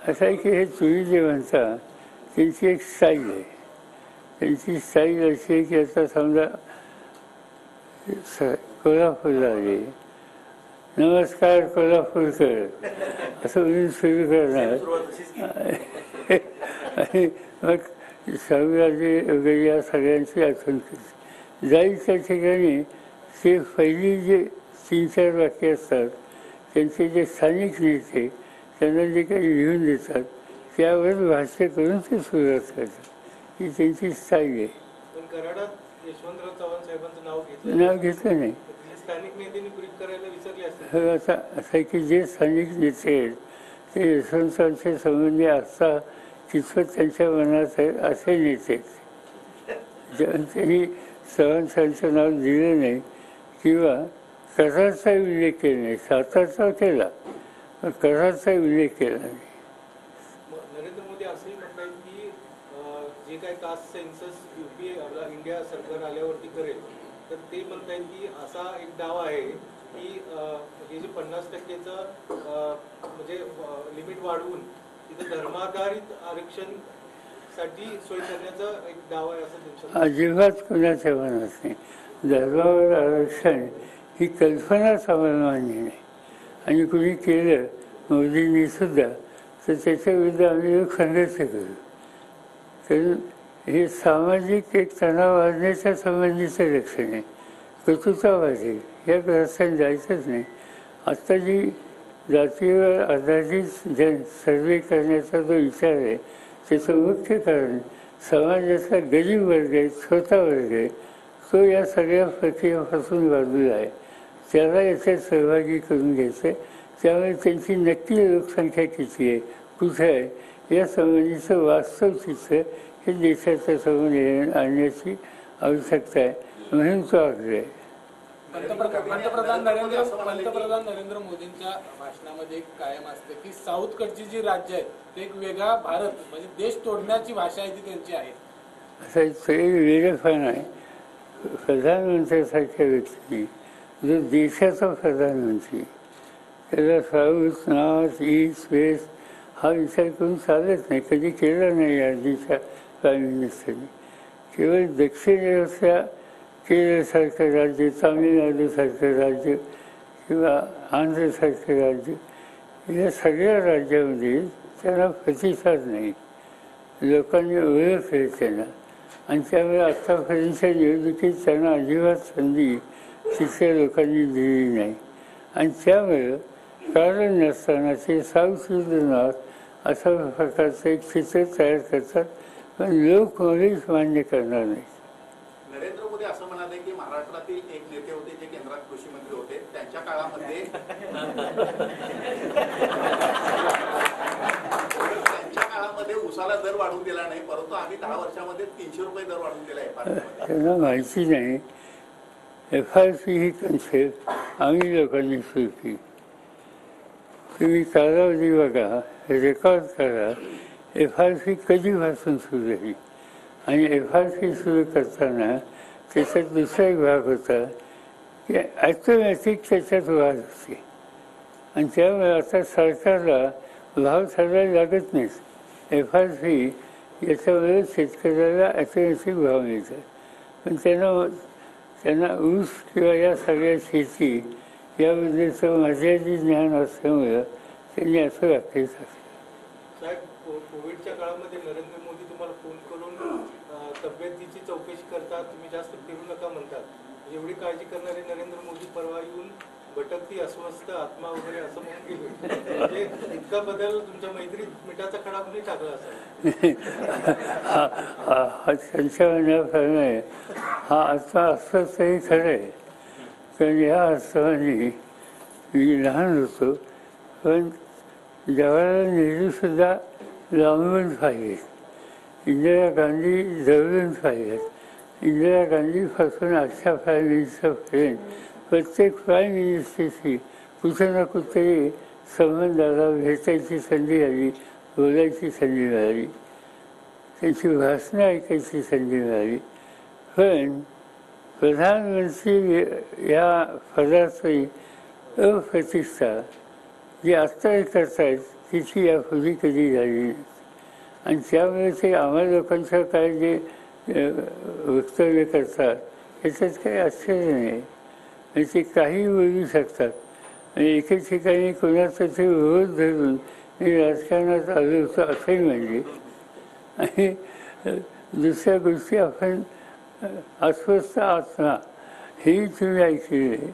असं आहे की हे चुली जे म्हणतात त्यांची एक स्टाईल आहे. त्यांची स्टाईल अशी आहे की आता समजा कोल्हापूरला आले, नमस्कार कोल्हापूरकर असं म्हणून सुरू करणार आणि मग शाहूराजे वगैरे या सगळ्यांची आठवण केली जाईल. त्या ठिकाणी ते पहिली जे 3-4 वाक्य असतात त्यांचे जे स्थानिक नेते त्यांना जे काही लिहून देतात त्यावर भाष्य करून ते सुरुवात करतात. ही त्यांची स्टाईल आहे. नाव घेतलं नाही. आता असं आहे की जे स्थानिक नेते आहेत ते यशवंतरावांचे संबंधी असता कितपत त्यांच्या मनात आहे असे नेते आहेत. त्यांनी चव्हाणांचं नाव दिलं नाही किंवा करारचा उल्लेख केला नाही. सातारचा केला पण करारचा उल्लेख केला नाही. नरेंद्र मोदी असंही म्हणतात की जे काही कास्ट सेन्सस युपी इंडिया सरकार आल्यावरती करेल तर ते म्हणतात की असा एक दाव आहे की हे जे 50% म्हणजे लिमिट वाढवून तिथं धर्माधारित आरक्षण साठी सोय करण्याचा एक दावा आहे असं त्यांचं. अजिबात कुणाच्या मनात नाही. धर्मावर आरक्षण ही कल्पनाच आम्हाला मान्य नाही आणि कुणी केलं मोदींनी सुद्धा तर त्याच्याविरुद्ध आम्ही संघर्ष करू. कारण हे सामाजिक एक तणाव वाढण्याच्या संबंधीचं लक्षण आहे. कर्तृत्व वाढेल या रस्त्याने जायचंच नाही. आत्ता जी जातीवर आधारित सर्वे करण्याचा जो विचार आहे त्याचं मुख्य कारण समाजातला गरीब वर्ग आहे, छोटा वर्ग आहे, तो या सगळ्या प्रक्रियेपासून बाजूला आहे. त्याला याच्यात सहभागी करून घ्यायचं. त्यामुळे त्यांची नक्की लोकसंख्या किती आहे, कुठे आहे या संबंधीचं वास्तव चित्र हे देशाच्या समोर आणण्याची आवश्यकता आहे. म्हणून तो आग्रह आहे. पंतप्रधान नरेंद्र मोदींच्या भाषणामध्ये एक कायम असते की साऊथकडची जी राज्य आहेत ते एक वेगळा भारत म्हणजे देश तोडण्याची भाषा आहे ती त्यांची आहे. असं सगळे वेगळेपण आहे. प्रधानमंत्र्यासारख्या व्यक्ती जो देशाचा प्रधानमंत्री त्याला साऊथ नॉर्थ ईस्ट वेस्ट हा विचार करून चालत नाही. कधी केला नाही आधीच्या प्राईम मिनिस्टरने. केवळ दक्षिणेच्या केरळसारखं राज्य, तामिळनाडूसारखं राज्य किंवा आंध्रसारखं राज्य या सगळ्या राज्यामध्ये त्यांना प्रतिसाद नाही. लोकांनी ओळखले त्यांना आणि त्यामुळे आत्तापर्यंतच्या निवडणुकीत त्यांना अजिबात संधी तिथल्या लोकांनी दिली नाही आणि त्यामुळं कारण नसताना ते साऊथ विरुद्ध नॉर्थ अशा प्रकारचं एक चित्र तयार करतात. पण लोक मुळीच मान्य करणार नाही. नरेंद्र मोदी असं म्हणाले की महाराष्ट्रातील एक नेते होते जे केंद्रात कृषी मंत्री होते त्यांच्या काळामध्ये उसाला दर वाढवून दिला नाही परंतु आम्ही 10 वर्षामध्ये 300 रुपये दर वाढवून दिला. त्यांना माहिती नाही. FRP ही कन्सेप्ट आम्ही लोकांनी सुरू केली. तुम्ही कालावधी बघा, रेकॉर्ड करा. FRP कधीपासून सुरू झाली आणि FRP सुरू करताना त्याच्यात दुसरा एक भाग होता की ॲटोमॅटिक त्याच्यात वाढ असते आणि त्यामुळे आता सरकारला भाव ठरवायला लागत नाही. FRP याच्यामुळे शेतकऱ्याला ॲटोमॅटिक भाव मिळतात. पण त्यांना ऊस किंवा या सगळ्या शेती याबद्दलचं मर्यादित ज्ञान असल्यामुळं त्यांनी असं वाक्य साहेब, कोविडच्या काळामध्ये नरेंद्र मोदी तुम्हाला फोन करून तब्येतीची चौकशी करतात, तुम्ही जास्त फिरू नका म्हणतात. एवढी काळजी करणारे नरेंद्र मोदी परवा येऊन भटकती अस्वस्थ आत्मा वगैरे असं म्हणून गेले. म्हणजे इतका बदल तुमच्या मैत्रीत मिठाचा खडा कोणी टाकला असेल. त्यांच्या म्हणण्याप्रमाणे हा अर्थ असतंही खरं आहे. कारण या अर्थाने मी लहान होतो पण जवाहरलाल नेहरूसुद्धा लांबून पाहिलेत, इंदिरा गांधी जवळून पाहिलेत. इंदिरा गांधीपासून आजच्या प्राईम मिनिस्टरपर्यंत प्रत्येक प्राईम मिनिस्टरशी कुठे ना कुठेतरी संबंधाला भेटायची संधी आली, बोलायची संधी मिळाली, त्यांची भाषणं ऐकायची संधी मिळाली. पण प्रधानमंत्री या पदाची अप्रतिष्ठा जी आत्ता करतायत तिची यापूर्वी कधी झाली नाही. आणि त्यामुळे ते आम्हा लोकांचं काय जे वक्तव्य करतात त्याच्यात काही आश्चर्य नाही. आणि ते काही बोलू शकतात. आणि एके ठिकाणी कोणाचा ते विरोध धरून मी राजकारणात आलो होतो असंही म्हणजे. आणि दुसऱ्या गोष्टी आपण अस्वस्थ आत्मा हेही तुम्ही ऐकलेलं आहे.